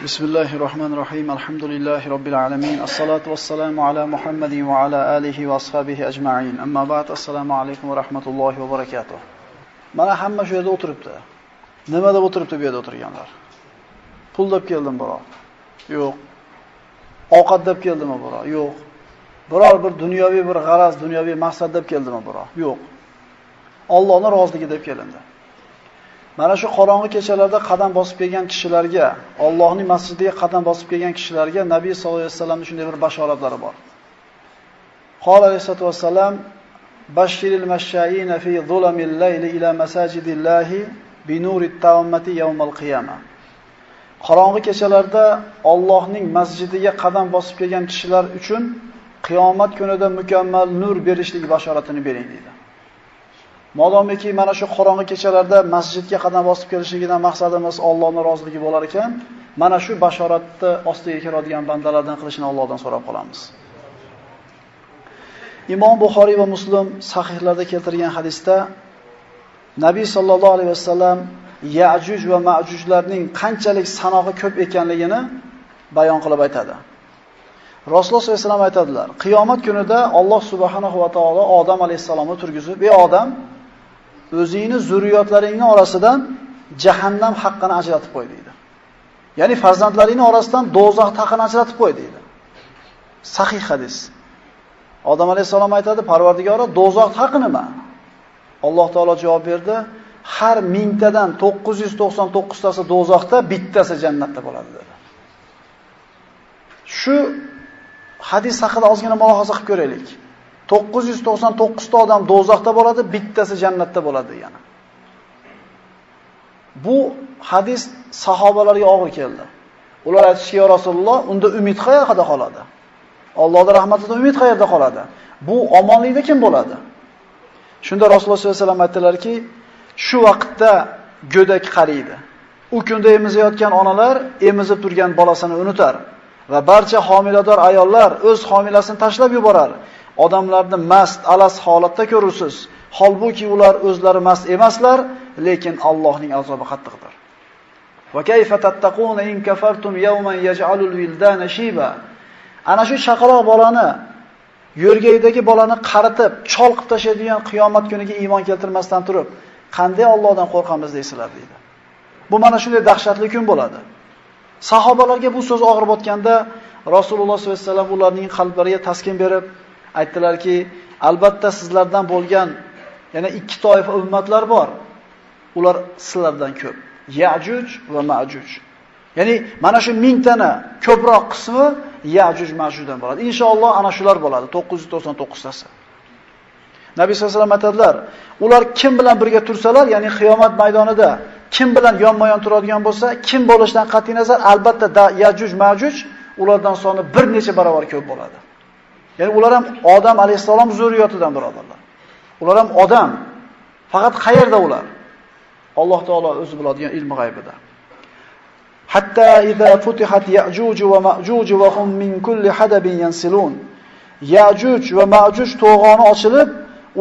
Bismillahirrahmanirrahim. Alhamdulillahi Rabbil alamin. As-salatu was-salamu ala Muhammadin va ala alihi va ashabihi ajma'in. Amma ba'd. Assalomu alaykum va rahmatullohi va barakatuh. Mana hamma shu yerda o'tiribdi. Nima deb o'tiribdi bu yerda o'tirganlar? Pul deb keldim biroq. Yo'q. Ovqat deb keldimi biroq? Yo'q. Biror bir dunyoviy bir g'araz, dunyoviy maqsad deb keldimi biroq? Yo'q. Allohning roziligi deb kelindi. Mana shu qorong'i kechalarda qadam bosib kelgan kishilarga, Allohning masjidiga qadam bosib kelgan kishilarga Nabiy sollallohu alayhi vasallamning shunday bir bashoratlari bor. Qol alayhi vasallam: "Bashiril mashayina fi zulamil layli ila masajidillahi bi nurit tawammati yawmal qiyamah." Qorong'i kechalarda Allohning masjidiga qadam bosib kelgan kishilar uchun qiyomat kunida mukammal nur berishlik bashoratini bering dedi. Modomiki mana shu qorong'i kechalarda masjidga qadam bosib kelishligidan maqsadimiz Allohning roziligi bo'lar ekan, mana shu bashoratni ostiga kiradigan bandalardan qilishni Allohdan so'rab qolamiz. Imom Buxoriy va Muslim sahihlarda keltirgan hadisda Nabiy sallallohu alayhi vasallam Ya'juj va Ma'jujlarning qanchalik sanog'i ko'p ekanligini bayon qilib aytadi. Rasululloh sollallohu alayhi vasallam aytadilar: Qiyomat kunida Alloh subhanahu va taolo Odam alayhisalomni turgizib, "Ey Odam, o'zingni zurriyotlaringning orasidan jahannam haqqini ajratib qo'y" deydi. Ya'ni farzandlaringning orasidan do'zax haqini ajratib qo'y deydi. Sahih hadis. Odam alayhisalom aytadi: "Parvardigori, do'zax haqi nima?" Alloh taolo javob berdi: "Har 1000 tadan 999 tasi do'zaxda, bittasi jannatda bo'ladi" dedi. Shu hadis haqida ozgina mulohaza qilib ko'raylik. 999 ta odam do'zaxda bo'ladi, bittasi jannatda bo'ladi yana. Bu hadis sahobalarga og'ir keldi. Ular aytishki: "Ya Rasululloh, unda umid qayerda qoladi? Allohning rahmatidan umid qayerda qoladi? Bu omonlikda kim bo'ladi?" Shunda Rasululloh sollallohu alayhi vasallam aytdilarki, "Shu vaqtda go'dak qariydi. U kunda emizayotgan onalar emizib turgan bolasini unutar va barcha homilador ayollar o'z homilasini tashlab yuborar. Odamlarni mast, alas holatda ko'rursiz. Holbuki ular o'zlari mast emaslar, lekin Allohning azobi qattiqdir. Va kayfa tattaquna in kafartum yawman yaj'alul wildana shiba." Ana shu chaqaloq bolani, yo'rgakdagi bolani qaritib, chol qilib tashlaydigan qiyomat kuniga iymon keltirmasdan turib, qanday Allohdan qo'rqamiz deysizlar deydi. Bu mana shunday dahshatli kun bo'ladi. Sahobalarga bu so'z og'ir botganda Rasululloh sollallohu alayhi vasallam ularning qalblariga taskin berib aytdilarki, albatta sizlardan bo'lgan yana ikki toifa ummatlar bor. Ular sizlardan ko'p. Ya'juj va Ma'juj. Ya'ni mana shu 1000 tani ko'proq qismi Ya'juj Ma'jujdan bo'ladi. Inshaalloh ana shular bo'ladi, 999 tasi. Nabiy sollallohu alayhi vasallam aytadilar, ular kim bilan birga tursalar, ya'ni qiyomat maydonida kim bilan yonma-yon turadigan bo'lsa, kim bo'lishidan qat'iy nazar albatta Ya'juj Ma'juj ulardan soni bir necha barobar ko'p bo'ladi. Ya'ni ular ham Odam alayhisalom zurriyotidan birodarlar. Ular ham odam. Faqat qayerda ular? Alloh taolo o'zi biladigan ilmi g'aybida. Hatta idza futihat Ya'juj va Ma'juj va hum min kulli hadabin yansilun. Ya'juj va Ma'juj to'g'oni ochilib,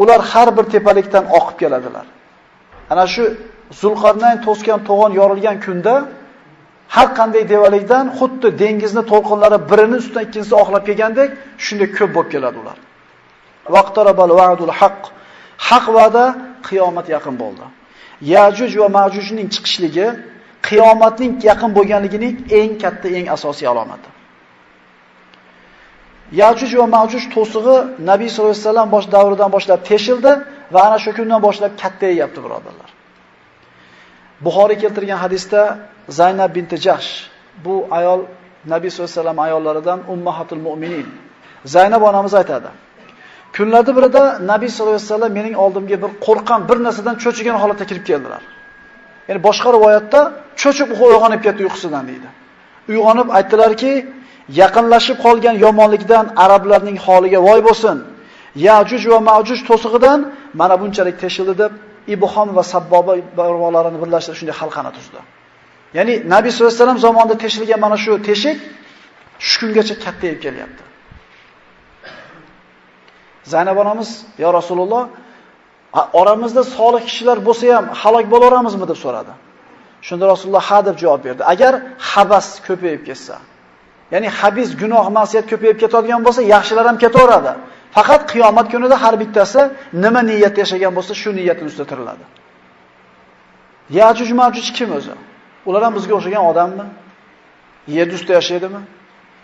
ular har bir tepalikdan oqib keladilar. Ana shu Zulqarnayn to'sgan to'g'on yorilgan kunda har qanday devalikdan xuddi dengizni to'lqinlari birini ustidan ikkinchisi oqlab kelgandek, shunday ko'p bo'lib keladi ular. Vaqtarabal va'dul haqq. Haq va'da qiyomat yaqin bo'ldi. Ya'juj va Ma'jujning chiqishligi qiyomatning yaqin bo'lganligining eng katta, eng asosiy alomati. Ya'juj va Ma'juj to'sig'i Nabiy sollallohu alayhi vasallam bosh davridan boshlab teshildi va ana shu kundan boshlab kattayapti birodarlar. Buxoriy keltirgan hadisda Zaynab binti Jahsh, bu ayol Nabiy sollallohu alayhi vasallam ayollaridan ummahatul mu'minin. Zaynab onamiz aytadi: "Kunlarda birida Nabiy sollallohu alayhi vasallam mening oldimga bir qo'rqqan, bir narsadan cho'chigan holatda kirib keldilar." Ya'ni boshqa rivoyatda cho'chib uyg'onib ketdi uyqusidan deydi. Uyg'onib aytdilarki, "Yaqinlashib qolgan yomonlikdan arablarning holiga voy bo'lsin. Ya'juj va Ma'juj to'sig'idan mana bunchalik teshildi" deb Ibhom va Sabboba barvolarini birlashtirib shunday halqani tuzdi. Ya'ni Nabiy sollallohu alayhi vasallam zamonida teshilgan mana shu teshik shu kungacha kattayib kelyapti. Zaynab onamiz: "Ya Rasululloh, oramizda solih kishilar bo'lsa ham halok bo'laveramizmi?" deb so'radi. Shunda Rasululloh ha deb javob berdi. Agar habas ko'payib ketsa, ya'ni habis gunoh ma'siyat ko'payib ketadigan bo'lsa, yaxshilar ham ketaveradi. Faqat qiyomat kunida har bittasi nima niyatda yashagan bo'lsa, shu niyatning ustida tiriladi. Yajuj Majuj kim o'zi? Ular ham bizga o'xshagan odammi? Yer ustida yashaydimi?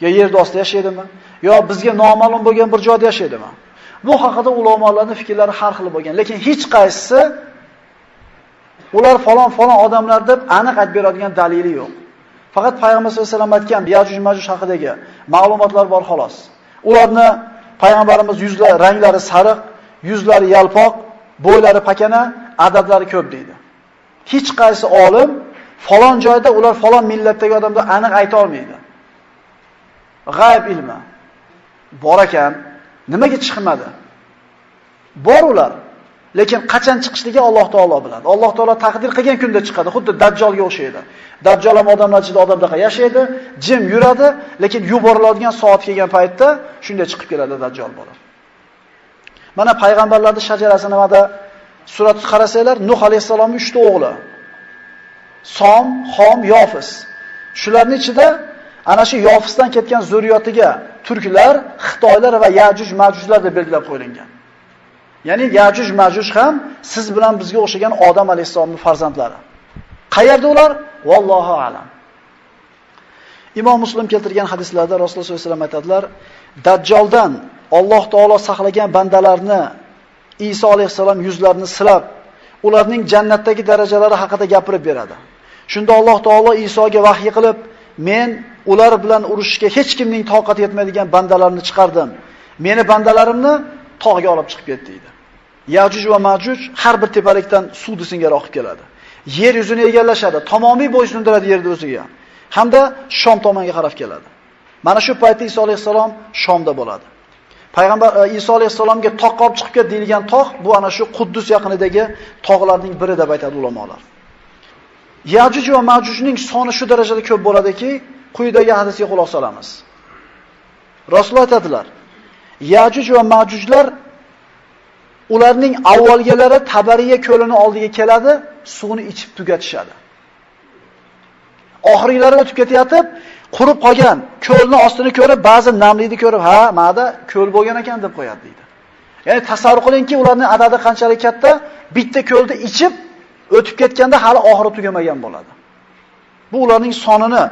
Yo yer ostida yashaydimi? Yo bizga noma'lum bo'lgan bir joyda yashaydimi? Bu haqida ulamolarning fikrlari har xil bo'lgan, lekin hech qaysisi ular falon odamlar deb aniq aytib beradigan dalili yo'q. Faqat payg'ambar sollallohu alayhi vasallam aytgan Yajuj Majuj haqidagi ma'lumotlar bor xolos. Ularni payg'ambarimiz yuzlari ranglari sariq, yuzlari yalpoq, bo'ylari pakana, adablari ko'p deydi. Hech qaysi olim falon joyda ular falon millatdagi odamda aniq ayta olmaydi. G'ayb ilmi bor ekan, nimaga chiqmadi? Bor ular. Lekin qachon chiqishligi Alloh taolo biladi. Alloh taolo taqdir qilgan kunda chiqadi. Xuddi Dajjolga o'xshaydi. Dajjol ham odamlar ichida odamdaqa yashaydi, jim yuradi, lekin yuboriladigan soat kelgan paytda shunday chiqib keladi Dajjol bo'lib. Mana payg'ambarlarning shajarasi nimada? Suratni qarasanglar, Nuh alayhisalomning 3 ta o'g'li. Som, Xom, Yofiz. Shularning ichida ana shu Yofizdan ketgan zurriyotiga turklar, Xitoylar va Yajuj Majujlar deb belgilab qo'yilgan. Ya'ni Yajuj Majuj ham siz bilan bizga o'xshagan Odam alayhisalomning farzandlari. Qayerda ular? Vallohu alam. Imom Muslim keltirgan hadislarda Rasululloh sollallohu alayhi vasallam aytadilar, Dajjoldan Alloh taolo saqlagan bandalarni Iso alayhisalom yuzlarini silab, ularning jannatdagi darajalari haqida gapirib beradi. Shunda Alloh taolo Isoga vahiy qilib, men ular bilan urushishga hech kimning toqati yetmaydigan bandalarni chiqardim. Meni bandalarimni tog'ga olib chiqib ketdi deydi. Yajuj va Majuj har bir tepalikdan suvni singari oqib keladi. Yer yuzini egallashadi, tamomiy bo'ysundiradi yerni o'ziga. Hamda Shom tomonga qarab keladi. Mana shu paytda Iso alayhisalom Shomda bo'ladi. Payg'ambar Iso alayhisalomga tog' olib chiqib ket deyilgan tog' bu ana shu Quddus yaqinidagi tog'larning biri deb aytadi ulamolar. Yajuj va Majujning soni shu darajada ko'p bo'ladiki, quyidagi hadisga quloq solamiz. Rasululloh aytadilar: Yajuj va Majujlar ularning avvalgilari Tabariya ko'lini oldiga keladi, suvni ichib tugatishadi. Oxirgilari o'tib ketayotib, qurib qolgan ko'lni ostini ko'rib, ba'zi namlikni ko'rib, ha, ma'da ko'l bo'lgan ekan deb qo'yadi deydi. Ya'ni tasavvur qilingki, ularning adadi qanchalik katta, bitta ko'lni ichib o'tib ketganda hali oxiri tugamagan bo'ladi. Bu ularning sonini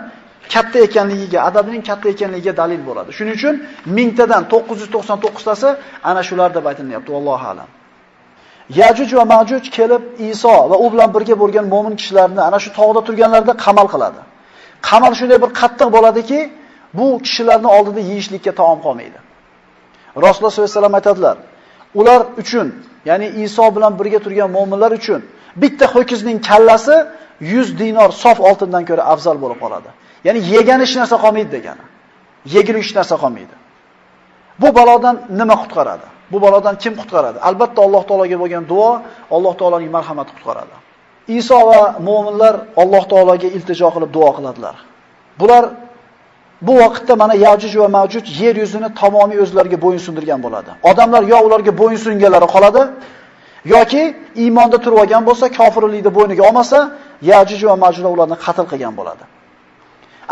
katta ekanligiga, adadining katta ekanligiga dalil bo'ladi. Shuning uchun 1000 tadan 999 tasi ana shular deb aytilyapti, vallohu alam. Yajuj va Majuj kelib Iso va u bilan birga bo'lgan mo'min kishilarni ana shu tog'da turganlarda qamal qiladi. Qamal shunday bir qattiq bo'ladiki, bu kishilarning oldida yeyishlikka taom qolmaydi. Rasululloh sollallohu alayhi vasallam aytadilar: ular uchun, ya'ni Iso bilan birga turgan mo'minlar uchun bitta ho'kizning kallasi 100 dinor sof oltindan ko'ra afzal bo'lib qoladi. Ya'ni yegan hech narsa qolmaydi degani. Yegil hech narsa qolmaydi. Bu balodan nima qutqaradi? Bu balodan kim qutqaradi? Albatta Alloh taologa bo'lgan duo, Alloh taoloning marhamati qutqaradi. Iso va mu'minlar Alloh taologa iltijo qilib duo qiladilar. Bular bu vaqtda mana Yajuj va Majuj yer yuzini tamomiy o'zlariga bo'yinsundirgan bo'ladi. Odamlar yo ularga bo'yinsunganlari qoladi, yoki iymonda turib olgan bo'lsa, kofirlikni bo'yniga olmasa, Yajuj va Majuj ularni qatl qilgan bo'ladi.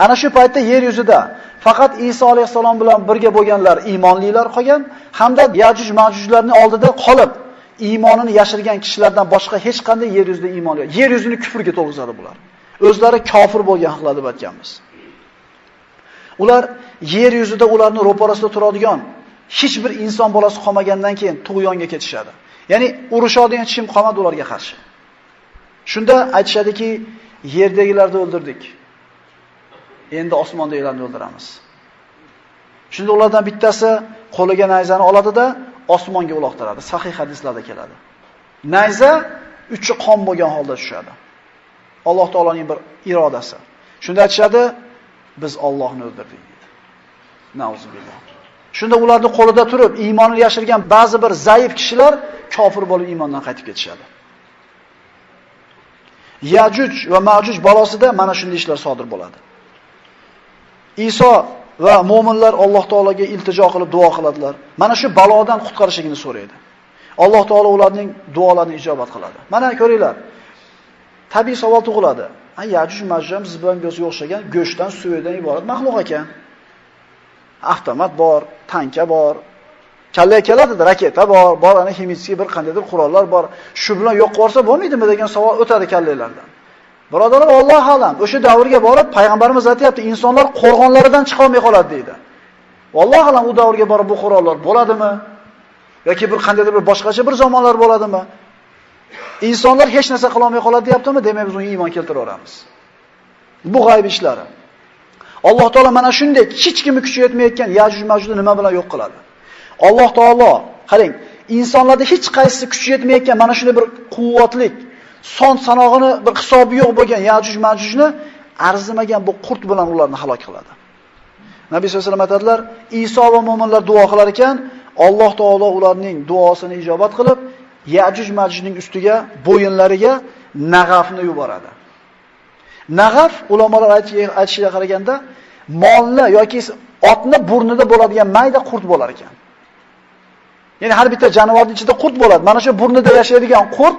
Ana shu paytda yer yuzida faqat Iso alayhisalom bilan birga bo'lganlar iymonlilar qolgan, hamda Yajuj Majujlarning oldida qolib iymonini yashirgan kishilardan boshqa hech qanday yer yuzida iymon yo'q. Yer yuzini kufrga to'lg'izadi bular. O'zlari kofir bo'lgan haqida deb aytganmiz. Ular yer yuzida ularni ro'parasida turadigan hech bir inson bolasi qolmagandan keyin tug'yonga ketishadi. Ya'ni urushadigan hech kim qolmadi ularga qarshi. Shunda aytishadiki, yerdagilarni o'ldirdik. Endi osmondagilarni o'ldiramiz. Shunda ulardan bittasi qo'liga nayzani oladida osmonga uloqtiradi. Sahih hadislarda keladi. Nayza uchi qon bo'lgan holda tushadi. Alloh taoloning bir irodasi. Shunda aytishadi, biz Allohni o'ldirdik deydi. Nauzubillah. Shunda ularning qo'lida turib iymonini yashirgan ba'zi bir zaif kishilar kofir bo'lib iymondan qaytib ketishadi. Yajuj va Majuj balosida mana shunday ishlar sodir bo'ladi. Iso va mu'minlar Alloh taologa iltijo qilib duo qiladilar. Mana shu balodan qutqarishligini so'raydi. Alloh taolo ularning duolarini ijobat qiladi. Mana ko'ringlar. tabiiy savol tug'iladi. Yajuj Majuj ham siz bilan bizga o'xshagan go'shtdan, suvdan iborat maxluq ekan. Avtomat bor, tanka bor, kallaga keladi, raketa bor, ana ximik bir qandaydir qurollar bor. Shu bilan yo'q qilsa bo'lmaydimi degan savol o'tadi kallalardan. Birodarlar, Alloh alam, o'sha davrga borib payg'ambarimiz aytayapti, insonlar qo'rg'onlaridan chiqa olmay qoladi deydi. Alloh alam u davrga borib bu qurollar bo'ladimi? yoki bir qandaydir bir boshqacha bir zamonlar bo'ladimi? İnsanlar hech narsa qila olmay qoladi deyaptimi? Demak biz unga iymon keltiraveramiz. Bu g'ayb ishlari. Alloh taolo mana shunday hech kimni kuchi yetmayotgan Yajuj Majujni nima bilan yo'q qiladi? Alloh taolo, qarang, insonlarda hech qaysisi kuchi yetmayotgan mana shunday bir quvvatlik, son sanog'ini bir hisobi yo'q bo'lgan Yajuj Majujni arzimagan bu qurt bilan ularni halok qiladi. Nabiy sollallohu alayhi vasallam aytadilar, Iso va mu'minlar duo qilar ekan, Alloh taolo ularning duosini ijobat qilib, Yajuj Majujning ustiga, bo'yinlariga nag'afni yuboradi. Nag'af ulamolar aytishiga qaraganda molni yoki otni burnida bo'ladigan mayda qurt bo'lar ekan. Ya'ni har bitta jonivorning ichida qurt bo'ladi. Mana shu burnida yashaydigan qurt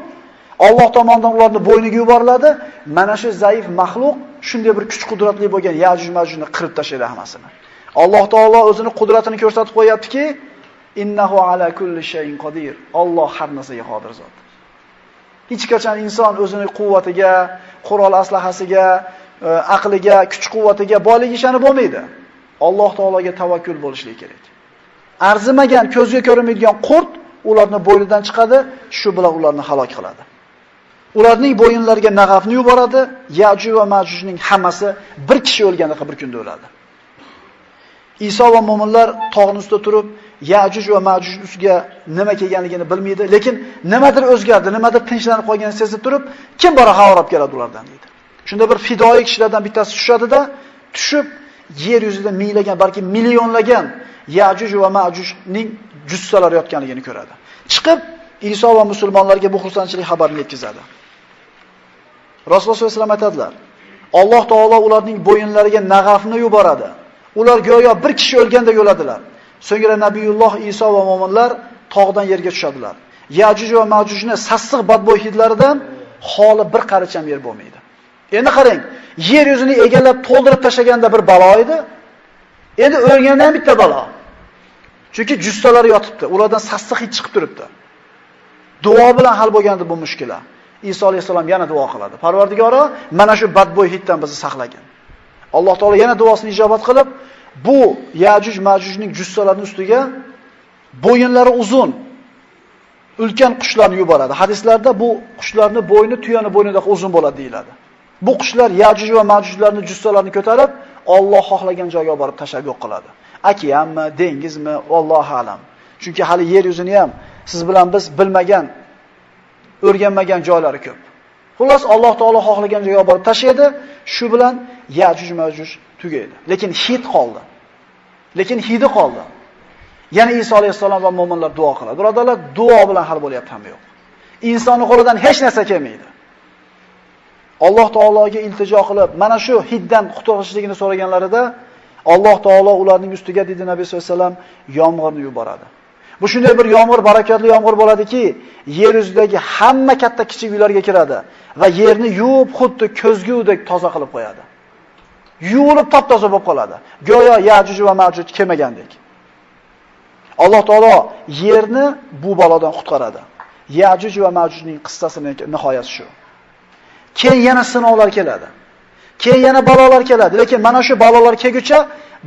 Alloh tomonidan ularning bo'yniga yuboriladi. Mana shu zaif maxluq shunday bir kuch qudratli bo'lgan Yajuj Majujni qirib tashlaydi hammasini. Alloh taolo o'zining qudratini ko'rsatib qo'yaptiki, innahu ala kulli shay'in qodir. Alloh har narsaga qodir zot. Hech qachon inson o'zining quvvatiga, qurol aslahasiga, aqliga, kuch-quvvatiga boylik ishonib bo'lmaydi. Alloh taologa tavakkul bo'lishligi kerak. Arzimagan, ko'zga ko'rinmaydigan qurt ularni bo'ynidan chiqadi, shu bilan ularni halok qiladi. Ularning bo'yinlariga nag'afni yuboradi. Yajuj va Majujning hammasi bir kishi o'lganda bir kunda o'ladi. Iso va mu'minlar tog'ning ustida turib, Yajuj va Majuj ustiga nima kelganligini bilmaydi, lekin nimadir o'zgardi, nimadir tinchlanib qolganini sezib turib, kim bora xabar keladi ulardan deydi. Shunda bir fidoyi kishilardan bittasi tushadi-da, tushib yer yuzida minglagan, balki millionlagan Yajuj va Majujning jussalari yotganligini ko'radi. Chiqib Iso va musulmonlarga bu xursandchilik xabarini yetkazadi. Rasululloh sollallohu alayhi vasallam aytadilar, Alloh taolo ularning bo'yinlariga nag'afni yuboradi. Ular go'yo bir kishi o'lganda yo'ladilar. So'ngra Nabiyulloh Iso va mu'minlar tog'dan yerga tushadilar. Yajuj va Majujni sassiq badbo'y hidlaridan holi bir qaricham yer bo'lmaydi. Endi qarang, yer yuzini egallab to'ldirib tashaganda bir balo edi. Endi o'lganda ham bitta balo. Chunki jussalari yotibdi, ulardan sassiq hid chiqib turibdi. Duo bilan hal bo'lgandi bu mushkula. Iso alayhisalom yana duo qiladi. Parvardigoro, mana shu badbo'y hiddan bizni saqlagin. Alloh taolo yana duosini ijobat qilib, bu Yajuj Majujning jussalarining ustiga bo'yinlari uzun, ulkan qushlarni yuboradi. Hadislarda bu qushlarning bo'yni tuyani bo'ynidan uzun bo'ladi deyiladi. Bu qushlar Yajuj va Majujlarning jussalarini ko'tarib, Alloh xohlagan joyga borib tashlab yo'q qiladi. Okeanmi, dengizmi, Allohu alam. Chunki hali yer yuzini ham siz bilan biz bilmagan, o'rganmagan joylari ko'p. Xullas Alloh taolo xohlagan joyga borib tashlaydi, shu bilan Yajuj Majuj tugaydi. Lekin hidi qoldi. Yana Iso alayhisalom va mu'minlar duo qiladi. Birodarlar, duo bilan hal bo'lyapti ham yo'q. Insonning qo'lidan hech narsa kelmaydi. Alloh taologa iltijo qilib, mana shu hiddan qutulishligini so'raganlarida Alloh taolo ularning ustiga dedi Nabiy sollallohu alayhi vasallam yomg'irni yuboradi. Bu shunday bir yomg'ir, barakatli yomg'ir bo'ladiki, yer yuzidagi hamma katta kichik uylarga kiradi va yerni yuvib, xuddi ko'zgudek toza qilib qo'yadi. Yuvilib top-toza bo'lib qoladi. Go'yo Yajuj va Majuj kelmagandek. Alloh taolo yerni bu balodan qutqaradi. Yajuj va Majujning qissasining nihoyasi shu. Keyin yana sinovlar keladi. Keyin yana balolar keladi, lekin mana shu balolar kelguncha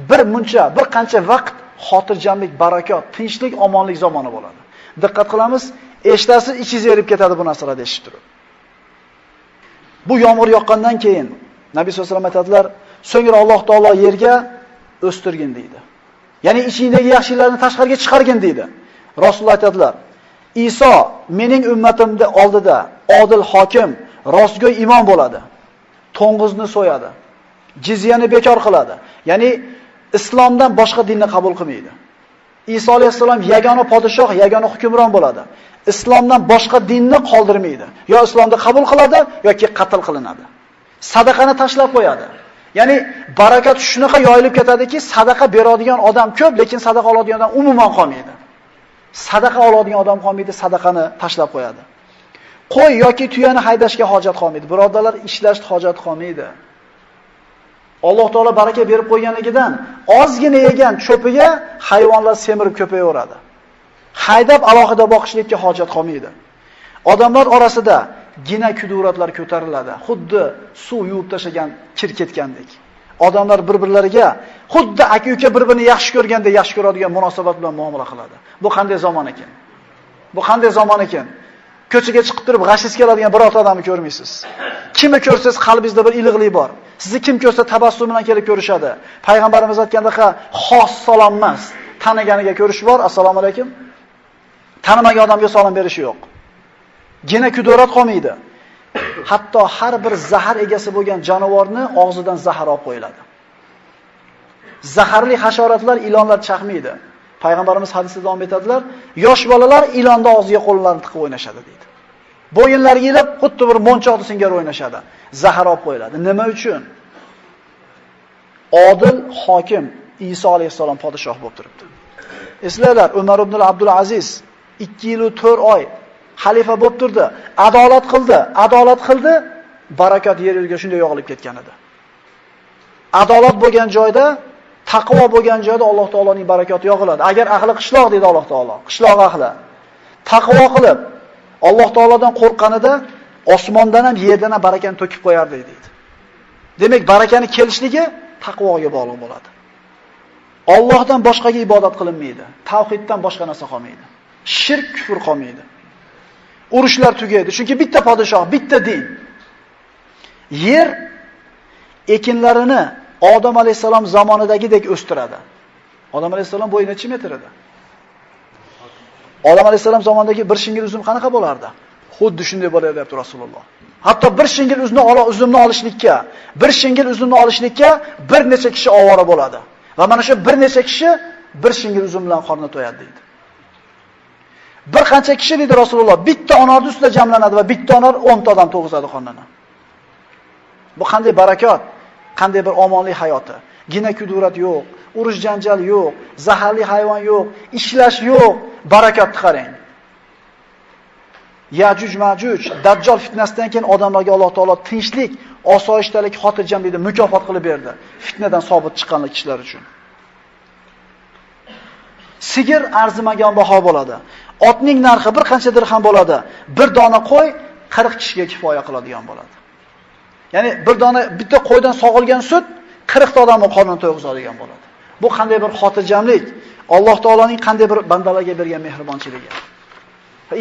bir qancha vaqt xotirjamlik, barakot, tinchlik, omonlik zamoni bo'ladi. Diqqat qilamiz, eshitasiz, ichingiz erib ketadi bu narsalarni eshitib turib. Bu yomg'ir yoqqandan keyin Nabiy sollallohu alayhi vasallam aytadilar, so'ngra Alloh taolo yerga o'stirgin deydi. Ya'ni ichingdagi yaxshiliklarni tashqariga chiqargin deydi. Rasululloh aytadilar, Iso mening ummatimning oldida odil hokim, rostgo'y imom bo'ladi. To'ng'izni so'yadi. Jizyani bekor qiladi. Ya'ni islomdan boshqa dinni qabul qilmaydi. Iso alayhisalom yagona podshoh, yagona hukmron bo'ladi. Islomdan boshqa dinni qoldirmaydi. Yo islomni qabul qiladi yoki qatl qilinadi. Sadaqani tashlab qo'yadi. Ya'ni barakat shunaqa yoyilib ketadiki, sadaqa beradigan odam ko'p, lekin sadaqa oladigan odam umuman qolmaydi. Sadaqa oladigan odam qolmaydi, sadaqani tashlab qo'yadi. Qo'y yoki tuyani haydashga hojat qolmaydi. Birodarlar, ishlashga hojat qolmaydi. Alloh taolo baraka berib qo'yganligidan ozgina yegan cho'piga hayvonlar semirib ko'payaveradi. Haydab alohida boqishlikka hojat qolmaydi. Odamlar orasida gina kuduratlar ko'tariladi. Xuddi suv yuvib tashagan kir ketgandek. Odamlar bir-birlariga xuddi aka-uka bir-birini yaxshi ko'rganda yaxshi ko'radigan munosabat bilan muomala qiladi. Bu qanday zamon ekan? Bu qanday zamon ekan? Ko'chaga chiqib turib g'ashiz keladigan birorta odamni ko'rmaysiz. Kimni ko'rsangiz qalbingizda bir iliqlik bor. Sizni kim ko'rsa tabassum bilan kelib ko'rishadi. Payg'ambarimiz aytgandaqa xos salom emas, taniganiga ko'rish bor. Assalomu alaykum. Tanimagan odamga salom berish yo'q. Gina kudurat qolmaydi. Hatto har bir zahar egasi bo'lgan jonivorni og'zidan zahar olib qo'yiladi. Zaharli hasharotlar, ilonlar chaqmaydi. Payg'ambarimiz hadisida davom etadilar, yosh bolalar ilonni og'ziga qo'llarini tiqib o'ynashadi deydi. Bo'yinlariga ilib, xuddi bir monchoqni singari o'ynashadi. Zahar olib qo'yiladi. Nima uchun? Odil hokim Iso alayhisalom podshoh bo'lib turibdi. Eslanglar, Umar ibn Abdul Aziz 2 yil 4 oy xalifa bo'lib turdi. Adolat qildi, barakat yer-yerga shunday yog'ilib ketgan edi. Adolat bo'lgan joyda, taqvo bo'lgan joyda Alloh taoloning barakati yog'iladi. Agar ahli qishloq dedi Alloh taolo, qishloq ahli taqvo qilib Alloh taolodan qo'rqqanida osmondan ham yerdan ham barakani to'kib qo'yardi deydi. Demak, barakani kelishligi taqvoga bog'liq bo'ladi. Allohdan boshqaga ibodat qilinmaydi. Tavhiddan boshqa narsa qolmaydi. Shirk, kufr qolmaydi. Urushlar tugaydi. Chunki bitta podshoh, bitta din. Yer ekinlarini Odam alayhisalom zamonidagidek o'stiradi. Odam alayhisalom bo'yi necha metr edi? Odam alayhisalom zamonidagi bir shingil uzum qanaqa bo'lardi? Xuddi shunday bo'ladi deb Rasululloh. Hatto bir shingil uzumni olishlikka, bir necha kishi ovora bo'ladi. Va mana shu bir necha kishi bir shingil uzum bilan qorni to'yadi deydi. Bir qancha kishi dedi Rasululloh, bitta onorning ustida jamlanadi va bitta onor 10 ta odam to'g'izadi qornini. Bu qanday barakat, qanday bir omonlik hayoti. Gina kudurat yo'q, urush janjal yo'q, zaharli hayvon yo'q, ishlash yo'q, barakatni qarang. Yajuj Majuj, Dajjal fitnasidan keyin odamlarga Alloh taolo tinchlik, osoyishtalik, xotirjamlikni mukofot qilib berdi. Fitnadan sobit chiqqanlar kishilar uchun. Sigir arzimagan baho bo'ladi. Otning narxi bir qancha dirham bo'ladi. Bir dona qo'y 40 kishiga kifoya qiladigan bo'ladi. Ya'ni bir dona bitta qo'ydan sog'ilgan sut 40 ta odamning qornini to'yg'izadigan bo'ladi. Bu qanday bir xotirjamlik, Alloh taoloning qanday bir bandalarga bergan mehribonchiligi.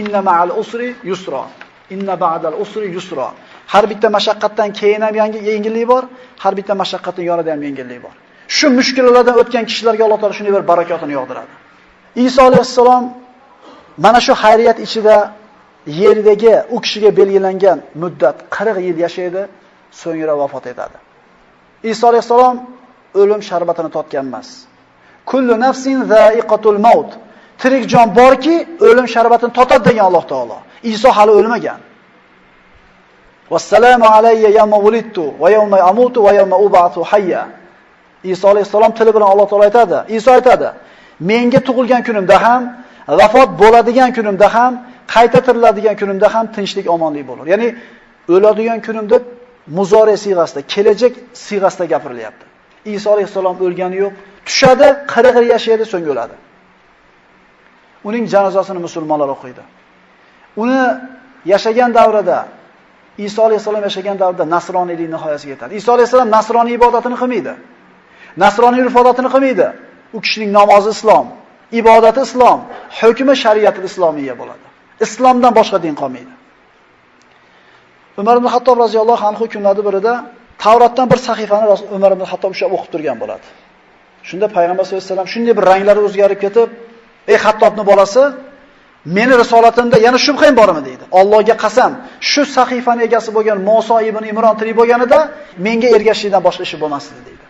Inna ma'al usri yusra. Inna ba'dal usri yusra. Har bitta mashaqqatdan keyin ham yengillik bor, har bitta mashaqqatning yonida ham yengillik bor. Shu mushkullardan o'tgan kishilarga Alloh taolo shunday bir barakotini yog'diradi. Iso alayhissalom mana shu xayriyat ichida yerdagi u kishiga belgilangan muddat 40 yil yashaydi, so'ngra vafot etadi. Iso alayhissalom o'lim sharbatini totgan emas. Kullu nafsin za'iqatul maut. Tirik jon borki, o'lim sharbatini totadi degan Alloh taolo. Iso hali o'lmagan. Vassalamu alayya yawma wulidtu va yawma amutu va yawma ub'athu hayya. Iso alayhissalom tili bilan Alloh taolo aytadi. Iso aytadi: "Menga tug'ilgan kunimda ham, vafot bo'ladigan kunimda ham, qayta tiriladigan kunimda ham tinchlik, omonlik bo'lur." Ya'ni o'ladigan kunimda muzore siyg'asida, kelajak siyg'asida gapirilyapti. Iso alayhissalom o'lgani yo'q, tushadi, 40 yil yashaydi, so'ng o'ladi. Uning janozasini musulmonlar o'qiydi. Uni yashagan davrida, Iso alayhissalom yashagan davrda nasroniylik nihoyasiga yetadi. Iso alayhissalom nasroniy ibodatini qilmaydi. Nasroniy urf-odatini qilmaydi. U kishining namozi islom, ibodati islom, hukmi shariat islomiyya bo'ladi. Islomdan boshqa din qolmaydi. Umar ibn Hattob roziyallohu anhu kunlarning birida Tavratdan bir sahifani Umar ibn Hattob ushlab o'qib turgan bo'ladi. Shunda payg'ambar sollallohu alayhi vasallam shunday bir ranglari o'zgarib ketib, "Ey Hattobning bolasi, meni risolatimda yana shubhang bormi?" deydi. Allohga qasam, shu sahifani egasi bo'lgan Muso ibn Imron tirik bo'lganida menga ergashishdan boshqa ishi bo'lmasdi deydi.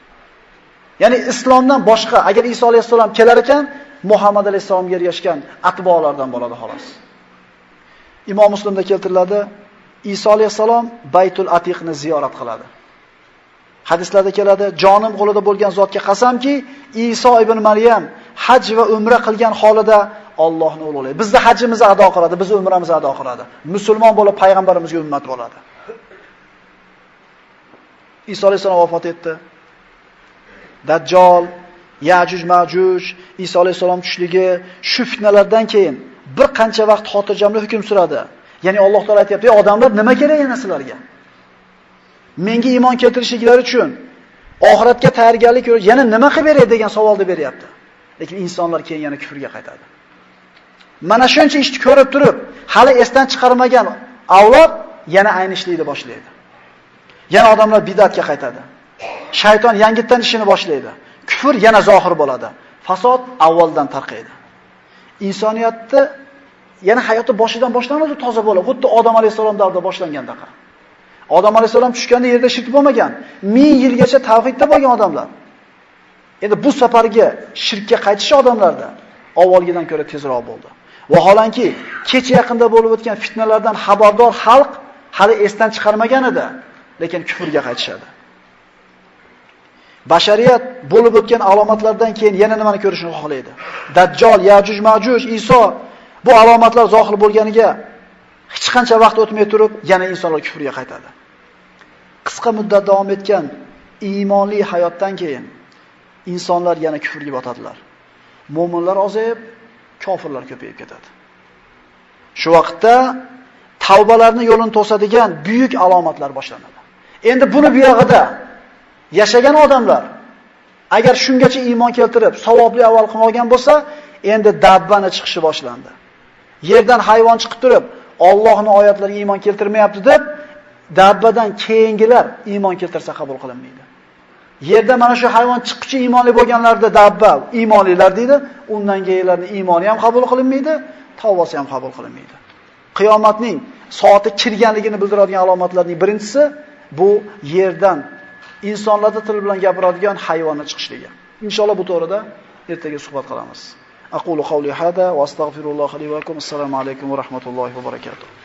Ya'ni islomdan boshqa agar Iso alayhissalom kelar ekan, Muhammad alayhissalomga ergashgan atbolardan bo'ladi xolos. Imom Muslimda keltiriladi, Iso alayhissalom Baytul Atiqni ziyorat qiladi. Hadislarda keladi, jonim qo'lida bo'lgan zotga qasamki, Iso ibn Maryam haj va umra qilgan holida Allohni ulug'laydi. Bizni hajimizni ado qiladi, bizni umramizni ado qiladi. Musulmon bo'lib payg'ambarimizga ummat bo'ladi. Iso alayhisalom vafot etdi. Dajjal, Yajuj Majuj, Iso alayhisalom tushligi, shu fitnalardan keyin bir qancha vaqt xotirjamlik hukm suradi. Ya'ni Alloh taolo aytayapti: "Ey odamlar, nima kerak yana sizlarga? Menga iymon keltirishliklari uchun, oxiratga tayyorgarlik ko'rish, yana nima qilib beray?" degan savolni beryapti. Lekin insonlar keyin yana kufrga qaytadi. Mana shuncha ishni ko'rib turib, hali esdan chiqarmagan avlod yana ayni ishlaydi boshlaydi. Yana odamlar bidatga qaytadi. Shayton yangitdan ishini boshlaydi. Kufr yana zohir bo'ladi. Fasod avvaldan tarqaydi. Insoniyatni yana hayoti boshidan boshlanadi, toza bo'ladi. Xuddi Odam alayhisalom davrida boshlangandaqa. Odam alayhisalom tushganda yerda shirk bo'lmagan. 1000 yilgacha tavhidda bo'lgan odamlar. Endi bu safarga shirkka qaytish odamlarda avvalgidan ko'ra tezroq bo'ldi. Vaholanki, kecha yaqinda bo'lib o'tgan fitnalardan xabardor xalq hali esdan chiqarmagan edi, lekin kufrga qaytishadi. Bashariyat bo'lib o'tgan alomatlardan keyin yana nimani ko'rishni xohlaydi? Dajjal, Yajuj Majuj, Iso bu alomatlar zohir bo'lganiga hech qancha vaqt o'tmay turib yana insonlar kufrga qaytadi. Qisqa muddat davom etgan iymonli hayotdan keyin insonlar yana kufrga botadilar. Mo'minlar ozayib, kofirlar ko'payib ketadi. Shu vaqtda tavbalarni yo'lini to'sadigan buyuk alomatlar boshlanadi. Endi buni buyog'ida yashagan odamlar agar shungacha iymon keltirib, savobli amal qilmagan bo'lsa, endi dabbani chiqishi boshlandi. Yerdan hayvon chiqib turib, Allohning oyatlariga iymon keltirmayapti deb, dabbadan keyingilar iymon keltirsa qabul qilinmaydi. Yerda mana shu hayvon chiquvchi iymonli bo'lganlarda dabba iymonlilar deydi, undan keyinlarning iymoni ham qabul qilinmaydi, tavbasi ham qabul qilinmaydi. Qiyomatning soati kirganligini bildiradigan alomatlarning birinchisi bu yerdan insonlarda til bilan gapiradigan hayvonning chiqishligi. Inshaalloh bu to'g'rida ertaga suhbat qilamiz. Aqulu qawli hada va astagfirulloh li va lakum. Assalomu alaykum va rahmatullohi va barakatuh.